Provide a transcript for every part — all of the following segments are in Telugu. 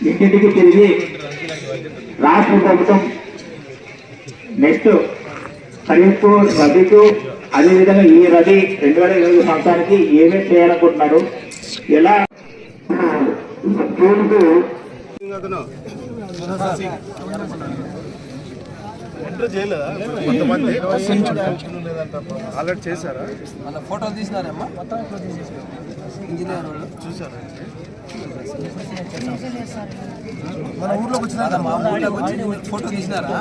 ఇంటింటికి తిరిగి రాష్ట్ర ప్రభుత్వం నెక్స్ట్ ఖరీఫ్ రబీకు అదేవిధంగా ఈ రబీ 2020 సంవత్సరానికి ఏమేమి చేయాలనుకుంటున్నారు, ఎలా ఆల్రెడీ చేశారా? మన ఫోటోలు తీసినారమ్మా, ఇంజనీర్ వాళ్ళు చూసారా? మన ఊర్లోకి వచ్చినారా? మా ఊర్లోకి వచ్చి ఫోటో తీసినారా?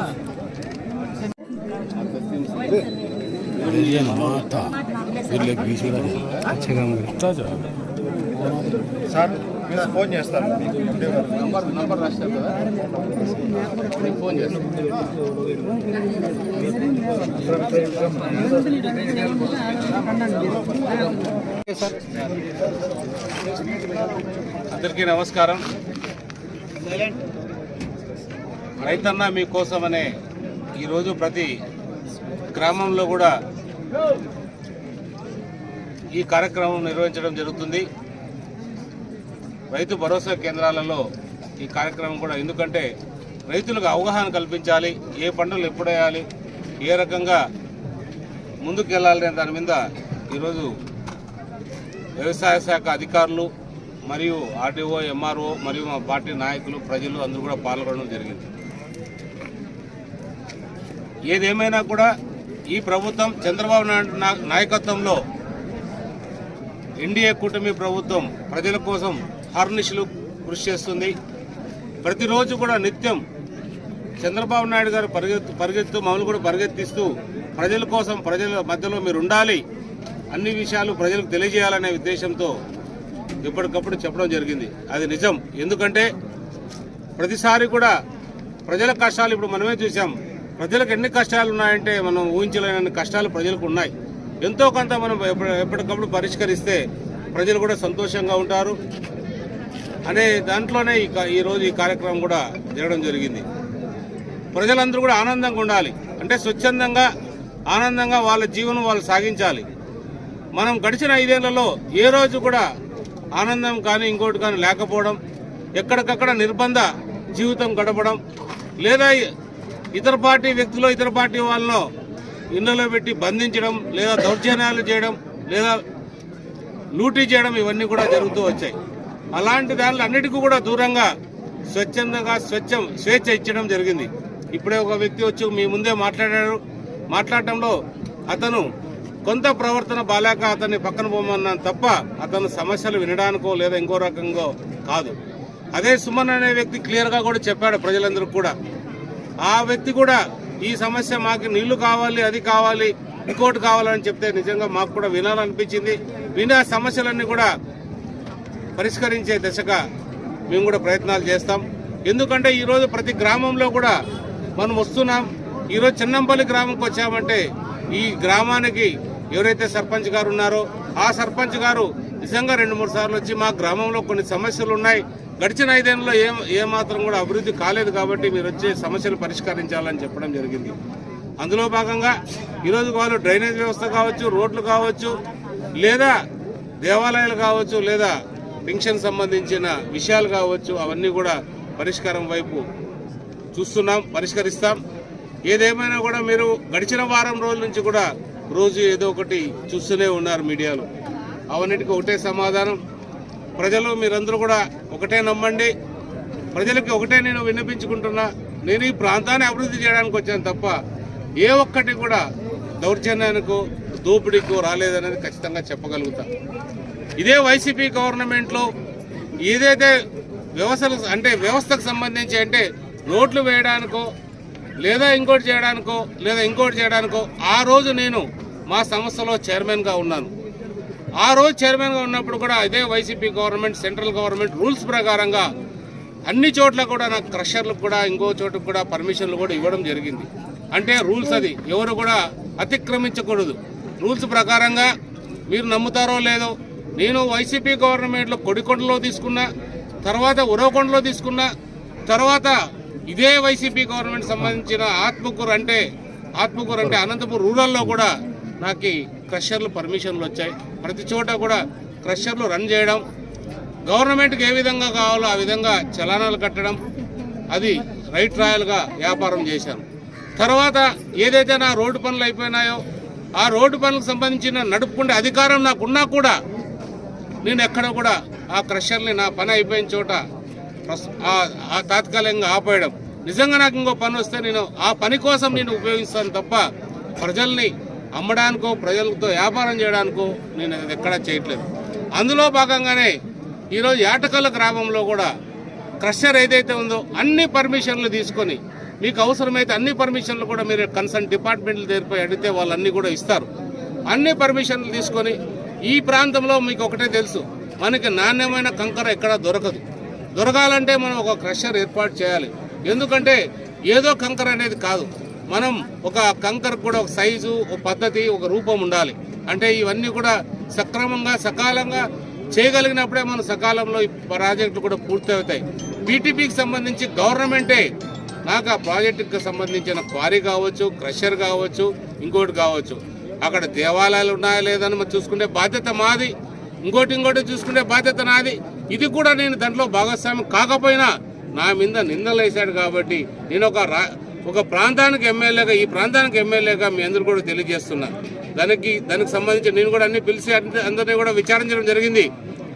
సార్ మీరు ఫోన్ చేస్తారు, నంబర్ రాస్తారు కదా, ఫోన్ చేస్తారు. అందరికీ నమస్కారం. రైతన్న మీకోసమనే ఈరోజు ప్రతి గ్రామంలో కూడా ఈ కార్యక్రమం నిర్వహించడం జరుగుతుంది. రైతు భరోసా కేంద్రాలలో ఈ కార్యక్రమం కూడా, ఎందుకంటే రైతులకు అవగాహన కల్పించాలి, ఏ పంటలు ఎప్పుడు వేయాలి, ఏ రకంగా ముందుకు వెళ్ళాలనే దాని మీద ఈరోజు వ్యవసాయ శాఖ అధికారులు మరియు ఆర్డీఓ, ఎంఆర్ఓ మరియు మా పార్టీ నాయకులు, ప్రజలు అందరూ కూడా పాల్గొనడం జరిగింది. ఏదేమైనా కూడా ఈ ప్రభుత్వం చంద్రబాబు నాయుడు నాయకత్వంలో ఎన్డీఏ కూటమి ప్రభుత్వం ప్రజల కోసం హర్నిశలు కృషి చేస్తుంది. ప్రతిరోజు కూడా నిత్యం చంద్రబాబు నాయుడు గారు పరిగెత్తు మమ్మల్ని కూడా పరిగెత్తిస్తూ ప్రజల కోసం, ప్రజల మధ్యలో మీరు ఉండాలి, అన్ని విషయాలు ప్రజలకు తెలియజేయాలనే ఉద్దేశంతో ఎప్పటికప్పుడు చెప్పడం జరిగింది. అది నిజం. ఎందుకంటే ప్రతిసారి కూడా ప్రజల కష్టాలు ఇప్పుడు మనమే చూసాం. ప్రజలకు ఎన్ని కష్టాలు ఉన్నాయంటే మనం ఊహించలేని కష్టాలు ప్రజలకు ఉన్నాయి. ఎంతో కొంత మనం ఎప్పటికప్పుడు పరిష్కరిస్తే ప్రజలు కూడా సంతోషంగా ఉంటారు అనే దాంట్లోనే ఈరోజు ఈ కార్యక్రమం కూడా జరగడం జరిగింది. ప్రజలందరూ కూడా ఆనందంగా ఉండాలి, అంటే స్వచ్ఛందంగా ఆనందంగా వాళ్ళ జీవనం వాళ్ళు సాగించాలి. మనం గడిచిన 5 ఏళ్లలో ఏ రోజు కూడా ఆనందం కానీ ఇంకోటి కానీ లేకపోవడం, ఎక్కడికక్కడ నిర్బంధ జీవితం గడపడం, లేదా ఇతర పార్టీ వ్యక్తులు ఇతర పార్టీ వాళ్ళను ఇళ్లలో పెట్టి బంధించడం, లేదా దౌర్జన్యాలు చేయడం, లేదా లూటీ చేయడం, ఇవన్నీ కూడా జరుగుతూ వచ్చాయి. అలాంటి దానిలో అన్నిటికీ కూడా దూరంగా స్వచ్ఛందంగా స్వేచ్ఛ ఇచ్చడం జరిగింది. ఇప్పుడే ఒక వ్యక్తి వచ్చి మీ ముందే మాట్లాడటంలో అతను కొంత ప్రవర్తన బాలేక అతన్ని పక్కన పోమన్నాను తప్ప అతను సమస్యలు వినడానికో లేదా ఇంకో రకంగా కాదు. అదే సుమన్ అనే వ్యక్తి క్లియర్గా కూడా చెప్పాడు ప్రజలందరికీ కూడా. ఆ వ్యక్తి కూడా ఈ సమస్య మాకు నీళ్లు కావాలి, అది కావాలి, ఇంకోటి కావాలని చెప్తే నిజంగా మాకు కూడా వినాలనిపించింది. వినే సమస్యలన్నీ కూడా పరిష్కరించే దిశగా మేము కూడా ప్రయత్నాలు చేస్తాం. ఎందుకంటే ఈరోజు ప్రతి గ్రామంలో కూడా మనం వస్తున్నాం. ఈరోజు చిన్నంపల్లి గ్రామంకి వచ్చామంటే ఈ గ్రామానికి ఎవరైతే సర్పంచ్ గారు ఉన్నారో ఆ సర్పంచ్ గారు నిజంగా 2-3 సార్లు వచ్చి మా గ్రామంలో కొన్ని సమస్యలు ఉన్నాయి, గడిచిన 5 ఏళ్లలో ఏమాత్రం కూడా అభివృద్ధి కాలేదు కాబట్టి మీరు వచ్చే సమస్యలు పరిష్కరించాలని చెప్పడం జరిగింది. అందులో భాగంగా ఈరోజు వాళ్ళు డ్రైనేజ్ వ్యవస్థ కావచ్చు, రోడ్లు కావచ్చు, లేదా దేవాలయాలు కావచ్చు, లేదా పెన్షన్ సంబంధించిన విషయాలు కావచ్చు, అవన్నీ కూడా పరిష్కారం వైపు చూస్తున్నాం, పరిష్కరిస్తాం. ఏదేమైనా కూడా మీరు గడిచిన వారం రోజుల నుంచి కూడా రోజు ఏదో ఒకటి చూస్తూనే ఉన్నారు మీడియాలో. అవన్నిటికీ ఒకటే సమాధానం, ప్రజలు మీరందరూ కూడా ఒకటే నమ్మండి. ప్రజలకి ఒకటే నేను విన్నపించుకుంటున్నా, నేను ఈ ప్రాంతాన్ని అభివృద్ధి చేయడానికి వచ్చాను తప్ప ఏ ఒక్కటి కూడా దౌర్జన్యానికో దోపిడీకో రాలేదనేది ఖచ్చితంగా చెప్పగలుగుతా. ఇదే వైసీపీ గవర్నమెంట్లో ఏదైతే వ్యవస్థకు సంబంధించి అంటే రోడ్లు వేయడానికో లేదా ఇంకోటి చేయడానికో ఆ రోజు నేను మా సంస్థలో చైర్మన్గా ఉన్నాను. ఆ రోజు చైర్మన్గా ఉన్నప్పుడు కూడా ఇదే YCP government, central government rules ప్రకారంగా అన్ని చోట్ల కూడా నాకు క్రషర్లకు కూడా ఇంకో చోటుకు కూడా పర్మిషన్లు కూడా ఇవ్వడం జరిగింది. అంటే రూల్స్ అది ఎవరు కూడా అతిక్రమించకూడదు. రూల్స్ ప్రకారంగా మీరు నమ్ముతారో లేదో, నేను వైసీపీ గవర్నమెంట్లో కొడికొండలో తీసుకున్నా, తర్వాత ఉరవకొండలో తీసుకున్నా, తర్వాత ఇదే వైసీపీ గవర్నమెంట్ సంబంధించిన ఆత్మకూరు అంటే అనంతపురం రూరల్లో కూడా నాకు క్రషర్లు పర్మిషన్లు వచ్చాయి. ప్రతి చోట కూడా క్రషర్లు రన్ చేయడం, గవర్నమెంట్కి ఏ విధంగా కావాలో ఆ విధంగా చలానాలు కట్టడం, అది రైట్ రాయల్గా వ్యాపారం చేశాను. తర్వాత ఏదైతే నా రోడ్డు పనులు అయిపోయినాయో ఆ రోడ్డు పనులకు సంబంధించిన నడుపుకునే అధికారం నాకున్నా కూడా నేను ఎక్కడ కూడా ఆ క్రషర్ని నా పని అయిపోయిన చోట ఆ తాత్కాలికంగా ఆపేయడం. నిజంగా నాకు ఇంకో పని వస్తే నేను ఆ పని కోసం నేను ఉపయోగిస్తాను తప్ప ప్రజల్ని అమ్మడానికో ప్రజలతో వ్యాపారం చేయడానికో నేను అది ఎక్కడా చేయట్లేదు. అందులో భాగంగానే ఈరోజు యాటకల్ల గ్రామంలో కూడా క్రషర్ ఏదైతే ఉందో అన్ని పర్మిషన్లు తీసుకొని, మీకు అవసరమైతే అన్ని పర్మిషన్లు కూడా మీరు కన్సర్న్ డిపార్ట్మెంట్లు దగ్గరపై అడిగితే వాళ్ళన్నీ కూడా ఇస్తారు. అన్ని పర్మిషన్లు తీసుకొని ఈ ప్రాంతంలో మీకు ఒకటే తెలుసు, మనకి నాణ్యమైన కంకర ఎక్కడ దొరకదు. దొరకాలంటే మనం ఒక క్రషర్ ఏర్పాటు చేయాలి. ఎందుకంటే ఏదో కంకర అనేది కాదు, మనం ఒక కంకర కూడా ఒక సైజు, ఒక పద్ధతి, ఒక రూపం ఉండాలి. అంటే ఇవన్నీ కూడా సక్రమంగా సకాలంగా చేయగలిగినప్పుడే మన సకాలంలో ఈ ప్రాజెక్టులు కూడా పూర్తి అవుతాయి. పీటీపీకి సంబంధించి గవర్నమెంటే నాకు ఆ ప్రాజెక్టుకి సంబంధించిన క్వారీ కావచ్చు, క్రషర్ కావచ్చు, ఇంకోటి కావచ్చు, అక్కడ దేవాలయాలు ఉన్నాయా లేదని మనం చూసుకునే బాధ్యత మాది, ఇంకోటి చూసుకునే బాధ్యత నాది. ఇది కూడా నేను దాంట్లో భాగస్వామ్యం కాకపోయినా నా మీద నిందలు వేశాడు కాబట్టి నేను ఒక ప్రాంతానికి ఎమ్మెల్యేగా, ఈ ప్రాంతానికి ఎమ్మెల్యేగా మీ అందరూ కూడా తెలియజేస్తున్నా. దానికి సంబంధించి నేను కూడా అన్ని పిలిచి అందరినీ కూడా విచారించడం జరిగింది.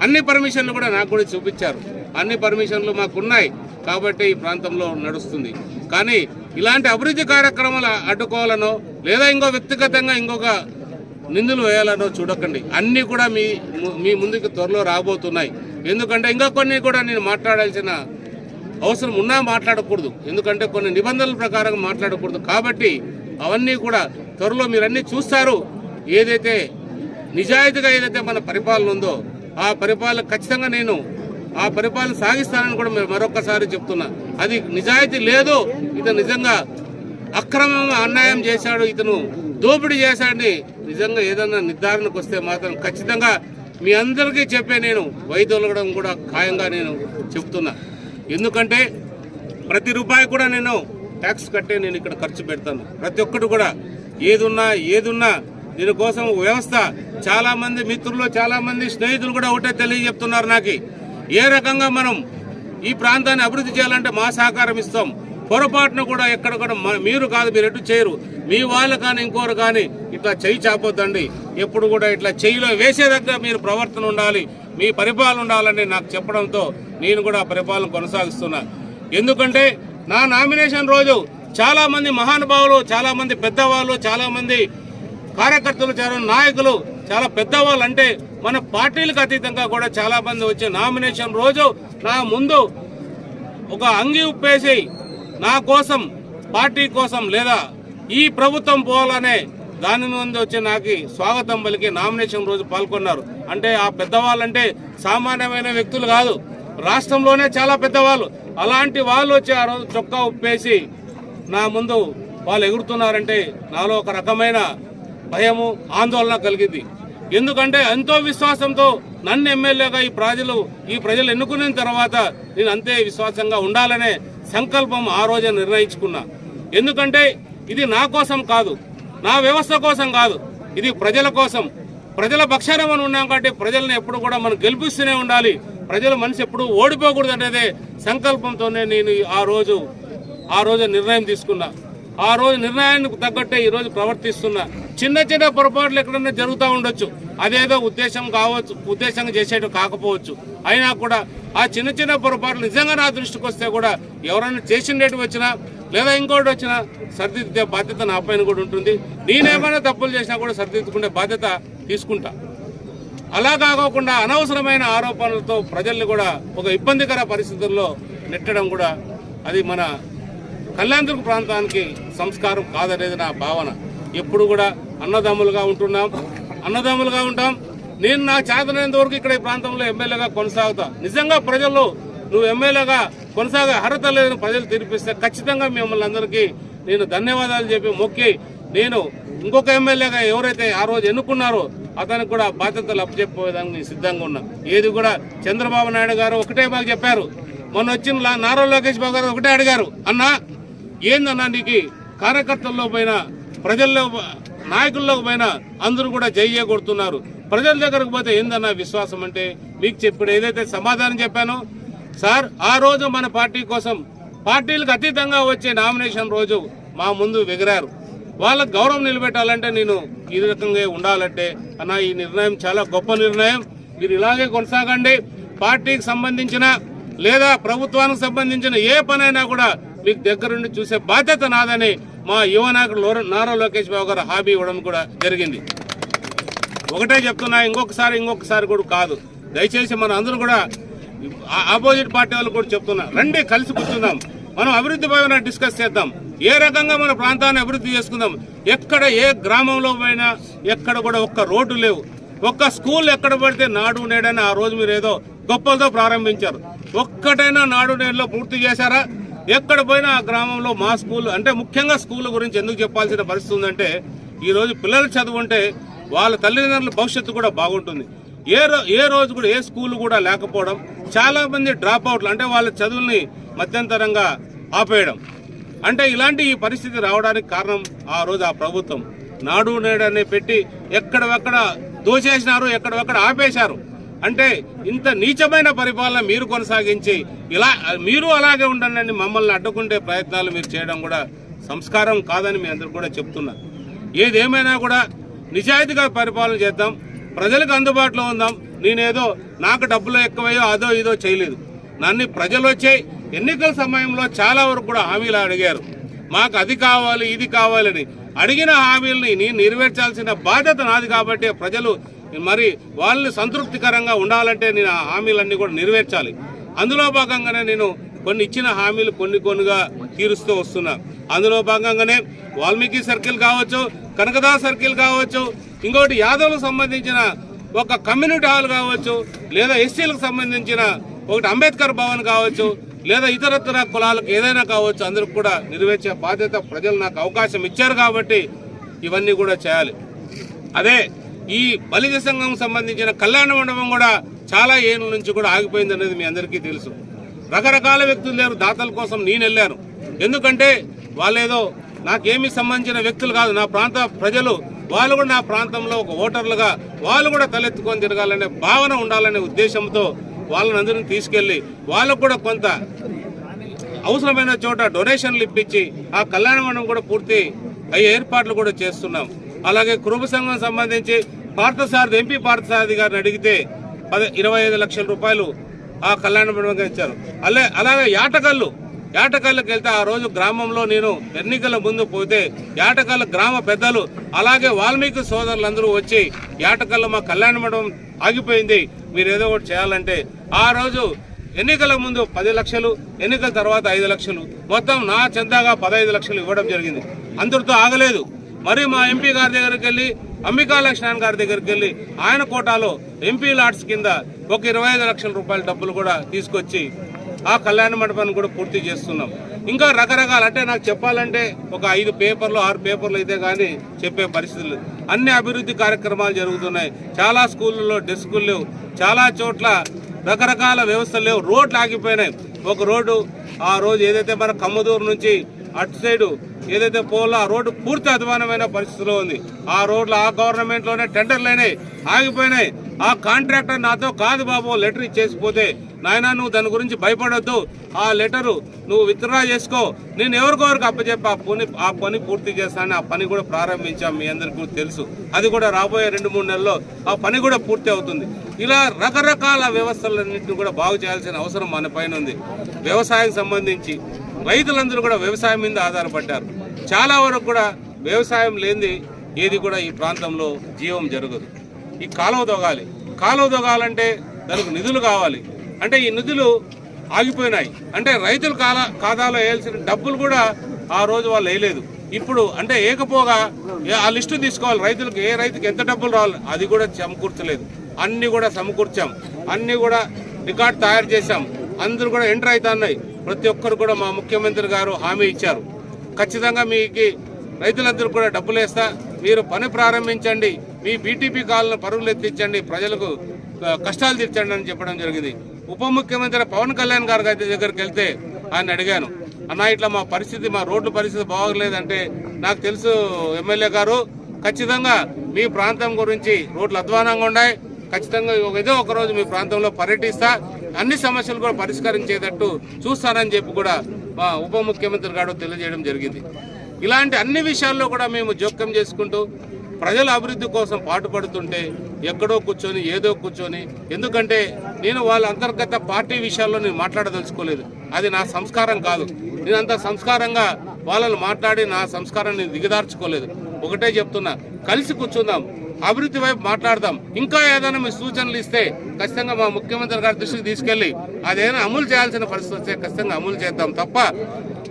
అన్ని పర్మిషన్లు కూడా నాకు కూడా చూపించారు. అన్ని పర్మిషన్లు మాకున్నాయి కాబట్టి ఈ ప్రాంతంలో నడుస్తుంది. కానీ ఇలాంటి అభివృద్ధి కార్యక్రమాలు అడ్డుకోవాలనో లేదా ఇంకో వ్యక్తిగతంగా ఇంకొక నిందులు వేయాలనో చూడకండి. అన్నీ కూడా మీ ముందుకు త్వరలో రాబోతున్నాయి. ఎందుకంటే ఇంకా కొన్ని కూడా నేను మాట్లాడాల్సిన అవసరం ఉన్నా మాట్లాడకూడదు, ఎందుకంటే కొన్ని నిబంధనల ప్రకారం మాట్లాడకూడదు. కాబట్టి అవన్నీ కూడా త్వరలో మీరన్నీ చూస్తారు. ఏదైతే నిజాయితీగా ఏదైతే మన పరిపాలన ఉందో ఆ పరిపాలన ఖచ్చితంగా నేను ఆ పరిపాలన సాగిస్తానని కూడా మరొకసారి చెప్తున్నా. అది నిజాయితీ లేదు, ఇతను నిజంగా అక్రమంగా అన్యాయం చేశాడు, ఇతను దోపిడీ చేశాడని నిజంగా ఏదన్నా నిర్ధారణకు వస్తే మాత్రం ఖచ్చితంగా మీ అందరికీ చెప్పే నేను వైదొలగడం కూడా ఖాయంగా నేను చెప్తున్నా. ఎందుకంటే ప్రతి రూపాయి కూడా నేను ట్యాక్స్ కట్టే నేను ఇక్కడ ఖర్చు పెడతాను. ప్రతి ఒక్కటి కూడా ఏదున్నా దీనికోసం వ్యవస్థ, చాలా మంది మిత్రులు, చాలా మంది స్నేహితులు కూడా ఒకటే తెలియజెప్తున్నారు నాకు, ఏ రకంగా మనం ఈ ప్రాంతాన్ని అభివృద్ధి చేయాలంటే మా సహకారం ఇస్తాం. పొరపాటును కూడా ఎక్కడ కూడా మీరు కాదు, మీరు ఎటు చేయరు, మీ వాళ్ళు కానీ ఇంకోరు కానీ ఇట్లా చెయ్యి చాపొద్దండి. ఎప్పుడు కూడా ఇట్లా చెయ్యిలో వేసేదగ్గర మీరు ప్రవర్తన ఉండాలి, మీ పరిపాలన ఉండాలని నాకు చెప్పడంతో నేను కూడా పరిపాలన కొనసాగిస్తున్నా. ఎందుకంటే నా నామినేషన్ రోజు చాలా మంది మహానుభావులు, చాలా మంది పెద్దవాళ్ళు, చాలా మంది కార్యకర్తలు, చాలా నాయకులు, చాలా పెద్దవాళ్ళు, అంటే మన పార్టీలకు అతీతంగా కూడా చాలా మంది వచ్చే నామినేషన్ రోజు నా ముందు ఒక అంగి ఉప్పేసి నా కోసం, పార్టీ కోసం లేదా ఈ ప్రభుత్వం పోవాలనే దాని ముందు వచ్చి నాకు స్వాగతం పలికి నామినేషన్ రోజు పాల్గొన్నారు. అంటే ఆ పెద్దవాళ్ళంటే సామాన్యమైన వ్యక్తులు కాదు, రాష్ట్రంలోనే చాలా పెద్దవాళ్ళు. అలాంటి వాళ్ళు వచ్చి ఆ రోజు చొక్కా ఉప్పేసి నా ముందు వాళ్ళు ఎగురుతున్నారంటే నాలో ఒక రకమైన భయము, ఆందోళన కలిగింది. ఎందుకంటే ఎంతో విశ్వాసంతో నన్ను ఎమ్మెల్యేగా ఈ ప్రజలు ఎన్నుకున్న తర్వాత నేను అంతే విశ్వాసంగా ఉండాలనే సంకల్పం ఆ రోజే నిర్ణయించుకున్నా. ఎందుకంటే ఇది నా కోసం కాదు, నా వ్యవస్థ కోసం కాదు, ఇది ప్రజల కోసం, ప్రజల పక్షాన మనం ఉన్నాం కాబట్టి ప్రజలను ఎప్పుడు కూడా మనం గెలిపిస్తూనే ఉండాలి, ప్రజల మనసు ఎప్పుడు ఓడిపోకూడదు అనేదే సంకల్పంతోనే నేను ఆ రోజు నిర్ణయం తీసుకున్నా. ఆ రోజు నిర్ణయానికి తగ్గట్టే ఈ రోజు ప్రవర్తిస్తున్నా. చిన్న పొరపాట్లు ఎక్కడన్నా జరుగుతూ ఉండొచ్చు, అదేదో ఉద్దేశంగా చేసేట కాకపోవచ్చు. అయినా కూడా ఆ చిన్న పొరపాట్లు నిజంగా నా దృష్టికి వస్తే కూడా ఎవరైనా చేసిండేటి వచ్చినా లేదా ఇంకోటి వచ్చినా సరిదిద్దే బాధ్యత నా పైన కూడా ఉంటుంది. నేనేమైనా తప్పులు చేసినా కూడా సరిదిద్దుకునే బాధ్యత తీసుకుంటా. అలా కాకోకుండా అనవసరమైన ఆరోపణలతో ప్రజల్ని కూడా ఒక ఇబ్బందికర పరిస్థితుల్లో నెట్టడం కూడా అది మన కళ్యాణదుర్గ ప్రాంతానికి సంస్కారం కాదనేది నా భావన. ఎప్పుడు కూడా అన్నదమ్ములుగా ఉంటాం. నేను నా చేతనైనంత వరకు ఇక్కడ ఈ ప్రాంతంలో ఎమ్మెల్యేగా కొనసాగుతా. నిజంగా ప్రజల్లో నువ్వు ఎమ్మెల్యేగా కొనసాగే అర్హత లేదని ప్రజలు తీర్పిస్తే ఖచ్చితంగా మిమ్మల్ని అందరికీ నేను ధన్యవాదాలు చెప్పి మొక్కి నేను ఇంకొక ఎమ్మెల్యేగా ఎవరైతే ఆ రోజు ఎన్నుకున్నారో అతనికి కూడా బాధ్యతలు అప్పచెప్పేదానికి నేను సిద్ధంగా ఉన్నా. ఏది కూడా చంద్రబాబు నాయుడు గారు ఒకటే మాకు చెప్పారు, మొన్న వచ్చిన నారా లోకేష్ బాబు గారు ఒకటే అడిగారు, అన్నా ఏందన్నా నీకు కార్యకర్తల్లో పైన నాయకుల్లోకి పోయినా అందరూ కూడా జయ్యే కొడుతున్నారు. ప్రజల దగ్గరకు పోతే ఏందన్నా విశ్వాసం అంటే మీకు ఇప్పుడు ఏదైతే సమాధానం చెప్పానో సార్, ఆ రోజు మన పార్టీ కోసం పార్టీలకు అతీతంగా వచ్చే నామినేషన్ రోజు మా ముందు ఎగిరారు. వాళ్ళకు గౌరవం నిలబెట్టాలంటే నేను ఈ రకంగా ఉండాలంటే అన్న ఈ నిర్ణయం చాలా గొప్ప నిర్ణయం, మీరు ఇలాగే కొనసాగండి. పార్టీకి సంబంధించిన లేదా ప్రభుత్వానికి సంబంధించిన ఏ పనైనా కూడా మీకు దగ్గరుండి చూసే బాధ్యత నాదని మా యువ నాయకుడు నారా లోకేష్ బాబు గారు హామీ ఇవ్వడం కూడా జరిగింది. ఒకటే చెప్తున్నా, ఇంకొకసారి కూడా కాదు. దయచేసి మన అందరూ కూడా ఆపోజిట్ పార్టీ వాళ్ళు కూడా చెప్తున్నా, రండి కలిసి కూర్చుందాం, మనం అభివృద్ధి పైన డిస్కస్ చేద్దాం, ఏ రకంగా మన ప్రాంతాన్ని అభివృద్ధి చేసుకుందాం. ఎక్కడ ఏ గ్రామంలో పోయినా ఎక్కడ కూడా ఒక్క రోడ్డు లేవు, ఒక్క స్కూల్ ఎక్కడ పడితే నాడు నేడని ఆ రోజు మీరు ఏదో గొప్పలతో ప్రారంభించారు. ఒక్కటైనా నాడు నేడులో పూర్తి చేశారా? ఎక్కడ పోయినా ఆ గ్రామంలో మా స్కూల్ అంటే ముఖ్యంగా స్కూల్ గురించి ఎందుకు చెప్పాల్సిన పరిస్థితి ఉందంటే ఈ రోజు పిల్లలు చదువుంటే వాళ్ళ తల్లిదండ్రుల భవిష్యత్తు కూడా బాగుంటుంది. ఏ రోజు కూడా ఏ స్కూల్ కూడా లేకపోవడం, చాలా మంది డ్రాప్ అవుట్లు అంటే వాళ్ళ చదువుల్ని మధ్యంతరంగా ఆపేయడం, అంటే ఇలాంటి ఈ పరిస్థితి రావడానికి కారణం ఆ రోజు ఆ ప్రభుత్వం నాడు నేడు అని పెట్టి ఎక్కడెక్కడ దోచేసినారు, ఎక్కడెక్కడ ఆపేశారు. అంటే ఇంత నీచమైన పరిపాలన మీరు కొనసాగించి ఇలా మీరు అలాగే ఉండండి, మమ్మల్ని అడ్డుకుంటే ప్రయత్నాలు మీరు చేయడం కూడా సంస్కారం కాదని మీ అందరూ కూడా చెప్తున్నారు. ఏదేమైనా కూడా నిజాయితీగా పరిపాలన చేద్దాం, ప్రజలకు అందుబాటులో ఉందాం. నేనేదో నాకు డబ్బులు ఎక్కువయ్యో అదో ఇదో చేయలేదు. నన్ను ప్రజలు వచ్చే ఎన్నికల సమయంలో చాలా వరకు కూడా హామీలు అడిగారు, మాకు అది కావాలి ఇది కావాలని. అడిగిన హామీలని నేను నెరవేర్చాల్సిన బాధ్యత నాది కాబట్టి ప్రజలు మరి వాళ్ళని సంతృప్తికరంగా ఉండాలంటే నేను ఆ హామీలన్నీ కూడా నెరవేర్చాలి. అందులో భాగంగానే నేను కొన్ని ఇచ్చిన హామీలు కొన్నిగా తీరుస్తూ వస్తున్నా. అందులో భాగంగానే వాల్మీకి సర్కిల్ కావచ్చు, కనకదాస్ సర్కిల్ కావచ్చు, ఇంకోటి యాదవ్లకు సంబంధించిన ఒక కమ్యూనిటీ హాల్ కావచ్చు, లేదా ఎస్సీలకు సంబంధించిన ఒకటి అంబేద్కర్ భవన్ కావచ్చు, లేదా ఇతరత్ర కులాలకు ఏదైనా కావచ్చు, అందరికి కూడా నెరవేర్చే బాధ్యత ప్రజలు నాకు అవకాశం ఇచ్చారు కాబట్టి ఇవన్నీ కూడా చేయాలి. అదే ఈ బలిజ సంఘం సంబంధించిన కళ్యాణ మండపం కూడా చాలా ఏళ్ళ నుంచి కూడా ఆగిపోయింది అనేది మీ అందరికీ తెలుసు. రకరకాల వ్యక్తులు లేరు, దాతల కోసం నేను వెళ్ళాను. ఎందుకంటే వాళ్ళేదో నాకేమీ సంబంధించిన వ్యక్తులు కాదు, నా ప్రాంత ప్రజలు. వాళ్ళు కూడా నా ప్రాంతంలో ఒక ఓటర్లుగా వాళ్ళు కూడా తలెత్తుకొని తిరగాలనే భావన ఉండాలనే ఉద్దేశంతో వాళ్ళని అందరినీ తీసుకెళ్లి వాళ్ళకు కూడా కొంత అవసరమైన చోట డొనేషన్లు ఇప్పించి ఆ కళ్యాణ మండపం కూడా పూర్తి అయ్యే ఏర్పాట్లు కూడా చేస్తున్నాం. అలాగే కురుబ సంఘం సంబంధించి పార్థసారథి ఎంపీ పార్థసారథి గారిని అడిగితే 25 లక్షల రూపాయలు ఆ కళ్యాణ మండపంగా ఇచ్చారు. అలాగే యాటకల్లుకి వెళ్తే ఆ రోజు గ్రామంలో నేను ఎన్నికల ముందు పోతే యాటకల్ల గ్రామ పెద్దలు అలాగే వాల్మీకి సోదరులందరూ వచ్చి యాటకల్ల మా కళ్యాణ మండపం ఆగిపోయింది, మీరు ఏదో ఒకటి చేయాలంటే ఆ రోజు ఎన్నికల ముందు 10 లక్షలు, ఎన్నికల తర్వాత 5 లక్షలు, మొత్తం నా చందాగా 15 లక్షలు ఇవ్వడం జరిగింది. అందరితో ఆగలేదు. మరి మా ఎంపీ గారి దగ్గరికి వెళ్ళి అంబికా లక్ష్మణ్ గారి దగ్గరికి వెళ్ళి ఆయన కోటాలో ఎంపీ లాట్స్ కింద ఒక 25 లక్షల రూపాయల డబ్బులు కూడా తీసుకొచ్చి ఆ కళ్యాణ మండపాన్ని కూడా పూర్తి చేస్తున్నాం. ఇంకా రకరకాల అంటే నాకు చెప్పాలంటే ఒక 5 పేపర్లు 6 పేపర్లు అయితే కానీ చెప్పే పరిస్థితులు. అన్ని అభివృద్ధి కార్యక్రమాలు జరుగుతున్నాయి. చాలా స్కూళ్ళలో డెస్కులు లేవు, చాలా చోట్ల రకరకాల వ్యవస్థలు లేవు, రోడ్లు ఆగిపోయినాయి. ఒక రోడ్డు ఆ రోజు ఏదైతే మన కమ్మదూరు నుంచి అటు సైడు ఏదైతే పోలో ఆ రోడ్డు పూర్తి అధ్వానమైన పరిస్థితిలో ఉంది. ఆ రోడ్లు ఆ గవర్నమెంట్లోనే టెండర్లైనాయి, ఆగిపోయినాయి. ఆ కాంట్రాక్టర్ నాతో కాదు బాబు లెటర్ ఇచ్చేసిపోతే, నాయనా నువ్వు దాని గురించి భయపడొద్దు, ఆ లెటరు నువ్వు విత్డ్రా చేసుకో, నేను ఎవరికొవరికి అప్పచెప్పి ఆ పని పూర్తి చేస్తానని ఆ పని కూడా ప్రారంభించాం. మీ అందరికీ తెలుసు. అది కూడా రాబోయే 2-3 నెలల్లో ఆ పని కూడా పూర్తి అవుతుంది. ఇలా రకరకాల వ్యవస్థలన్నింటినీ కూడా బాగు చేయాల్సిన అవసరం మన పైన ఉంది. వ్యవసాయం సంబంధించి రైతులందరూ కూడా వ్యవసాయం మీద ఆధారపడ్డారు. చాలా వరకు కూడా వ్యవసాయం లేనిది ఏది కూడా ఈ ప్రాంతంలో జీవం జరగదు. ఈ కాలువ తవ్వాలంటే దానికి నిధులు కావాలి. అంటే ఈ నిధులు ఆగిపోయినాయి. అంటే రైతుల ఖాతాలో వేయాల్సిన డబ్బులు కూడా ఆ రోజు వాళ్ళు వేయలేదు. ఇప్పుడు అంటే ఏకపోగా ఆ లిస్టు తీసుకోవాలి, రైతులకు ఏ రైతుకి ఎంత డబ్బులు రావాలి అది కూడా సమకూర్చలేదు. అన్ని కూడా సమకూర్చాం, అన్ని కూడా రికార్డు తయారు చేశాం. అందరూ కూడా ఎంటర్ అవుతున్నాయి. ప్రతి ఒక్కరు కూడా మా ముఖ్యమంత్రి గారు హామీ ఇచ్చారు, ఖచ్చితంగా మీకు రైతులందరూ కూడా డబ్బులు వేస్తా, మీరు పని ప్రారంభించండి, మీ బీటీపీ కాలను పరుగులు ఎత్తించండి, ప్రజలకు కష్టాలు తీర్చండి అని చెప్పడం జరిగింది. ఉప ముఖ్యమంత్రి పవన్ కళ్యాణ్ గారి దగ్గరికి వెళ్తే ఆయన అడిగాను, అన్న ఇట్లా మా రోడ్ల పరిస్థితి బాగోలేదంటే, నాకు తెలుసు ఎమ్మెల్యే గారు ఖచ్చితంగా మీ ప్రాంతం గురించి రోడ్లు అధ్వానంగా ఉన్నాయి, ఖచ్చితంగా ఏదో ఒక రోజు మీ ప్రాంతంలో పర్యటిస్తా, అన్ని సమస్యలు కూడా పరిష్కరించేటట్టు చూస్తానని చెప్పి కూడా మా ఉప ముఖ్యమంత్రి గారు తెలియజేయడం జరిగింది. ఇలాంటి అన్ని విషయాల్లో కూడా మేము జోక్యం చేసుకుంటూ ప్రజల అభివృద్ధి కోసం పాటుపడుతుంటే ఎక్కడో కూర్చొని ఏదో కూర్చొని, ఎందుకంటే నేను వాళ్ళ అంతర్గత పార్టీ విషయాల్లో నేను మాట్లాడదలుచుకోలేదు, అది నా సంస్కారం కాదు. నేను అంత సంస్కారంగా వాళ్ళని మాట్లాడి నా సంస్కారాన్ని దిగదార్చుకోలేదు. ఒకటే చెప్తున్నా, కలిసి కూర్చుందాం, అభివృద్ధి వైపు మాట్లాడదాం. ఇంకా ఏదైనా మీ సూచనలు ఇస్తే ఖచ్చితంగా మా ముఖ్యమంత్రి గారి దృష్టికి తీసుకెళ్లి అదేదైనా అమలు చేయాల్సిన పరిస్థితి వస్తే ఖచ్చితంగా అమలు చేద్దాం తప్ప,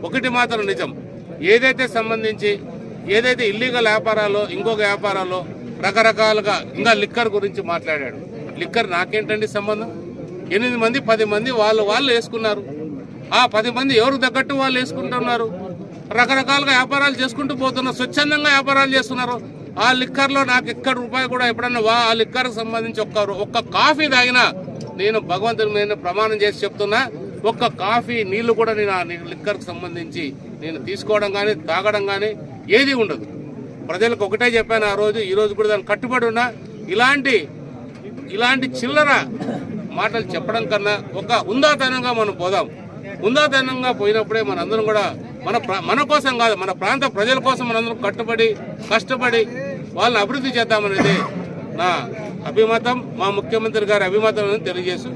ఒకటి మాత్రం నిజం, ఏదైతే ఇల్లీగల్ వ్యాపారాలు ఇంకొక వ్యాపారాల్లో రకరకాలుగా ఇంకా లిక్కర్ గురించి మాట్లాడాడు. లిక్కర్ నాకేంటండి సంబంధం? 8 మంది 10 మంది వాళ్ళు వేసుకున్నారు. ఆ 10 మంది ఎవరు తగ్గట్టు వాళ్ళు వేసుకుంటున్నారు, రకరకాలుగా వ్యాపారాలు చేసుకుంటూ పోతున్నారు, స్వచ్ఛందంగా వ్యాపారాలు చేస్తున్నారు. ఆ లిక్కర్లో నాకు ఎక్కడ రూపాయి కూడా ఎప్పుడన్నా ఆ లిక్కర్కి సంబంధించి ఒక్క కాఫీ తాగినా నేను భగవంతుని మీద ప్రమాణం చేసి చెప్తున్నా, ఒక్క కాఫీ నీళ్లు కూడా నేను ఆ లిక్కర్కి సంబంధించి నేను తీసుకోవడం కానీ తాగడం కానీ ఏది ఉండదు. ప్రజలకు ఒకటే చెప్పాను ఆ రోజు, ఈ రోజు కూడా దాన్ని కట్టుబడి ఉన్నా. ఇలాంటి చిల్లర మాటలు చెప్పడం కన్నా ఒక ఉందాతనంగా మనం పోదాం. ఉందాతనంగా పోయినప్పుడే మనందరం కూడా మన కోసం కాదు, మన ప్రాంత ప్రజల కోసం మనందరం కష్టపడి వాళ్ళని అభివృద్ధి చేద్దామనేది నా అభిమతం, మా ముఖ్యమంత్రి గారి అభిమతం తెలియజేస్తూ